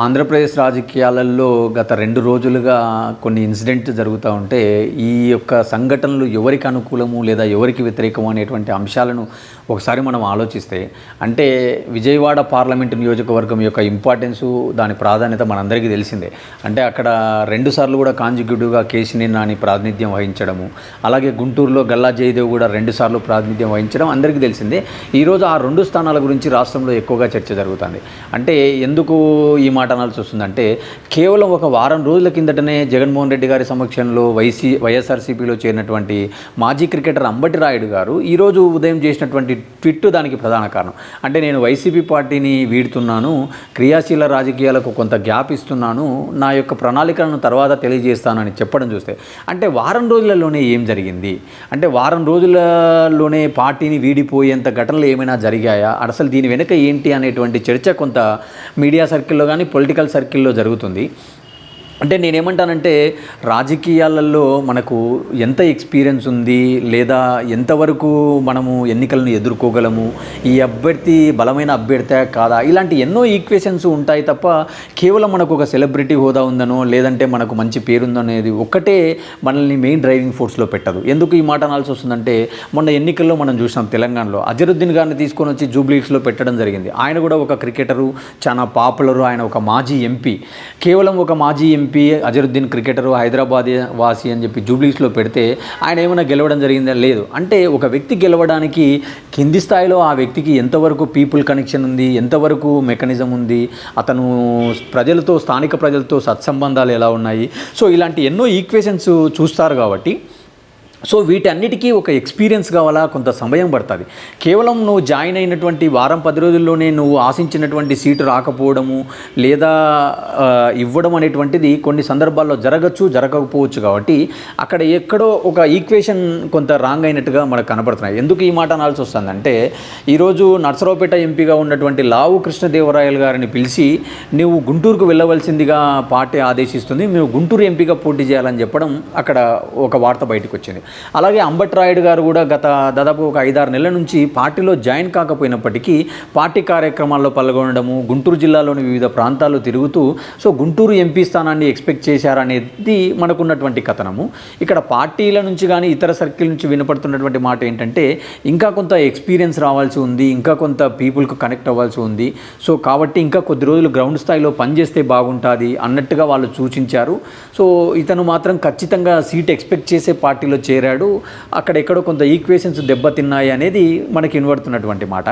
ఆంధ్రప్రదేశ్ రాజకీయాలలో గత 2 రోజులుగా కొన్ని ఇన్సిడెంట్ జరుగుతూ ఉంటే, ఈ యొక్క సంఘటనలు ఎవరికి అనుకూలము లేదా ఎవరికి వ్యతిరేకము అనేటువంటి అంశాలను ఒకసారి మనం ఆలోచిస్తే, అంటే విజయవాడ పార్లమెంటు నియోజకవర్గం యొక్క ఇంపార్టెన్సు, దాని ప్రాధాన్యత మనందరికీ తెలిసిందే. అంటే అక్కడ 2 సార్లు కూడా కాంజిక్యూటివ్గా కేశినేని నాని ప్రాతినిధ్యం వహించడము, అలాగే గుంటూరులో గల్లా జయదేవ్ కూడా 2 సార్లు ప్రాతినిధ్యం వహించడం అందరికీ తెలిసిందే. ఈరోజు ఆ 2 స్థానాల గురించి రాష్ట్రంలో ఎక్కువగా చర్చ జరుగుతుంది. అంటే ఎందుకు ఈ మాట అనాల్సి వస్తుందంటే, కేవలం ఒక వారం రోజుల కిందటనే జగన్మోహన్ రెడ్డి గారి సమక్షంలో వైఎస్ఆర్సీపీలో చేరినటువంటి మాజీ క్రికెటర్ అంబటి రాయుడు గారు ఈరోజు ఉదయం చేసినటువంటి ట్వీట్ దానికి ప్రధాన కారణం. అంటే నేను వైసీపీ పార్టీని వీడుతున్నాను, క్రియాశీల రాజకీయాలకు కొంత గ్యాప్ ఇస్తున్నాను, నా యొక్క ప్రణాళికలను తర్వాత తెలియజేస్తానని చెప్పడం చూస్తే, అంటే వారం రోజులలోనే ఏం జరిగింది? అంటే వారం రోజులలోనే పార్టీని వీడిపోయేంత ఘటనలు ఏమైనా జరిగాయా? అసలు దీని వెనుక ఏంటి అనేటువంటి చర్చ కొంత మీడియా సర్కిల్లో కానీ పొలిటికల్ సర్కిల్లో జరుగుతుంది. అంటే నేనేమంటానంటే, రాజకీయాలలో మనకు ఎంత ఎక్స్పీరియన్స్ ఉంది, లేదా ఎంతవరకు మనము ఎన్నికలను ఎదుర్కోగలము, ఈ అభ్యర్థి బలమైన అభ్యర్థి కాదా, ఇలాంటి ఎన్నో ఈక్వేషన్స్ ఉంటాయి తప్ప కేవలం మనకు ఒక సెలబ్రిటీ హోదా ఉందనో లేదంటే మనకు మంచి పేరుందనేది ఒక్కటే మనల్ని మెయిన్ డ్రైవింగ్ ఫోర్స్లో పెట్టదు. ఎందుకు ఈ మాట అనాల్సి వస్తుందంటే, మొన్న ఎన్నికల్లో మనం చూసాం తెలంగాణలో అజరుద్దీన్ గారిని తీసుకొని వచ్చి జూబ్లీహిల్స్లో పెట్టడం జరిగింది. ఆయన కూడా ఒక క్రికెటరు, చాలా పాపులరు, ఆయన ఒక మాజీ ఎంపీ. కేవలం ఒక మాజీ ఎంపీ అజరుద్దీన్ క్రికెటరు, హైదరాబాద్ వాసి అని చెప్పి జూబ్లీస్లో పెడితే ఆయన ఏమైనా గెలవడం జరిగిందా? లేదు. అంటే ఒక వ్యక్తి గెలవడానికి కింది స్థాయిలో ఆ వ్యక్తికి ఎంతవరకు పీపుల్ కనెక్షన్ ఉంది, ఎంతవరకు మెకానిజం ఉంది, అతను ప్రజలతో, స్థానిక ప్రజలతో సత్సంబంధాలు ఎలా ఉన్నాయి, సో ఇలాంటి ఎన్నో ఈక్వేషన్స్ చూస్తారు కాబట్టి, సో వీటన్నిటికీ ఒక ఎక్స్పీరియన్స్ కావాలా, కొంత సమయం పడుతుంది. కేవలం నువ్వు జాయిన్ అయినటువంటి వారం 10 రోజుల్లోనే నువ్వు ఆశించినటువంటి సీటు రాకపోవడము లేదా ఇవ్వడం అనేటువంటిది కొన్ని సందర్భాల్లో జరగచ్చు, జరగకపోవచ్చు. కాబట్టి అక్కడ ఎక్కడో ఒక ఈక్వేషన్ కొంత రాంగ్ అయినట్టుగా మనకు కనపడుతున్నాయి. ఎందుకు ఈ మాట అనాల్సి వస్తుందంటే, ఈరోజు నర్సరావుపేట ఎంపీగా ఉన్నటువంటి లావు కృష్ణదేవరాయలు గారిని పిలిచి, నువ్వు గుంటూరుకు వెళ్ళవలసిందిగా పార్టీ ఆదేశిస్తుంది, మేము గుంటూరు ఎంపీగా పోటీ చేయాలని చెప్పడం అక్కడ ఒక వార్త బయటకు వచ్చింది. అలాగే అంబటి రాయుడు గారు కూడా గత దాదాపు ఒక 5-6 నెలల నుంచి పార్టీలో జాయిన్ కాకపోయినప్పటికీ పార్టీ కార్యక్రమాల్లో పాల్గొనడము, గుంటూరు జిల్లాలోని వివిధ ప్రాంతాల్లో తిరుగుతూ సో గుంటూరు ఎంపీ స్థానాన్ని ఎక్స్పెక్ట్ చేశారనేది మనకున్నటువంటి కథనము. ఇక్కడ పార్టీల నుంచి కానీ ఇతర సర్కిల్ నుంచి వినపడుతున్నటువంటి మాట ఏంటంటే, ఇంకా కొంత ఎక్స్పీరియన్స్ రావాల్సి ఉంది, ఇంకా కొంత పీపుల్కు కనెక్ట్ అవ్వాల్సి ఉంది, సో కాబట్టి ఇంకా కొద్ది రోజులు గ్రౌండ్ స్థాయిలో పనిచేస్తే బాగుంటుంది అన్నట్టుగా వాళ్ళు సూచించారు. సో ఇతను మాత్రం ఖచ్చితంగా సీట్ ఎక్స్పెక్ట్ చేసే పార్టీలో చేరాడు, అక్కడ ఎక్కడో కొంత ఈక్వేషన్స్ దెబ్బతిన్నాయి అనేది మనకి వినబడుతున్నటువంటి మాట.